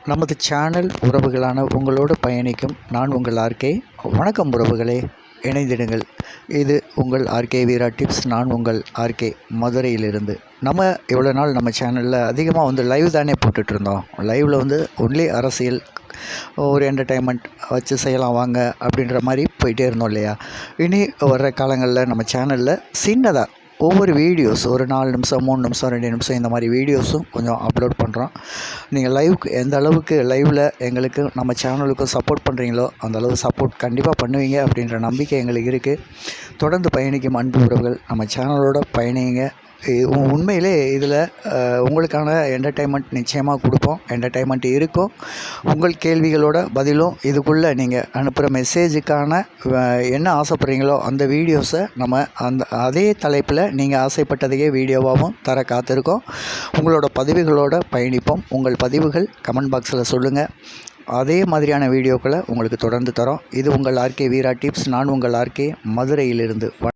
நமது சேனல் உறவுகளான உங்களோடு பயணிக்கும் நான் உங்கள் ஆர்கே. வணக்கம் உறவுகளே, இணைந்திடுங்கள். இது உங்கள் ஆர்கே வீரா டிப்ஸ். நான் உங்கள் ஆர்கே மதுரையிலிருந்து. நம்ம இவ்வளோ நாள் நம்ம சேனலில் அதிகமாக லைவ் தானே போட்டுட்ருந்தோம். லைவில் ஒன்லி அரசியல், ஒரு என்டர்டைன்மெண்ட் வச்சு செய்யலாம் வாங்க அப்படின்ற மாதிரி போயிட்டே இருந்தோம் இல்லையா. இனி வர்ற காலங்களில் நம்ம சேனலில் சின்னதாக ஒவ்வொரு வீடியோஸ் ஒரு 4 நிமிஷம் 3 நிமிஷம் 2 நிமிஷம் இந்த மாதிரி வீடியோஸும் கொஞ்சம் அப்லோட் பண்ணுறோம். நீங்கள் லைவுக்கு எந்த அளவுக்கு லைவில் எங்களுக்கு நம்ம சேனலுக்கும் சப்போர்ட் பண்ணுறீங்களோ அந்த அளவு சப்போர்ட் கண்டிப்பாக பண்ணுவீங்க அப்படின்ற நம்பிக்கை எங்களுக்கு இருக்குது. தொடர்ந்து பயணிக்கும் அன்பு உறவுகள் நம்ம சேனலோட பயணிங்க. உண்மையிலே இதில் உங்களுக்கான என்டர்டைன்மெண்ட் நிச்சயமாக கொடுப்போம். என்டர்டைன்மெண்ட் இருக்கும். உங்கள் கேள்விகளோட பதிலும் இதுக்குள்ளே நீங்கள் அனுப்புகிற மெசேஜுக்கான என்ன ஆசைப்படுறீங்களோ அந்த வீடியோஸை நம்ம அதே தலைப்பில் நீங்கள் ஆசைப்பட்டதையே வீடியோவாகவும் தர காத்திருக்கோம். உங்களோட பதிவுகளோட பயணிப்போம். உங்கள் பதிவுகள் கமெண்ட் பாக்ஸில் சொல்லுங்கள். அதே மாதிரியான வீடியோக்களை உங்களுக்கு தொடர்ந்து தரோம். இது உங்கள் ஆர்கே வீரா டிப்ஸ். நான் உங்கள் ஆர்கே மதுரையிலிருந்து.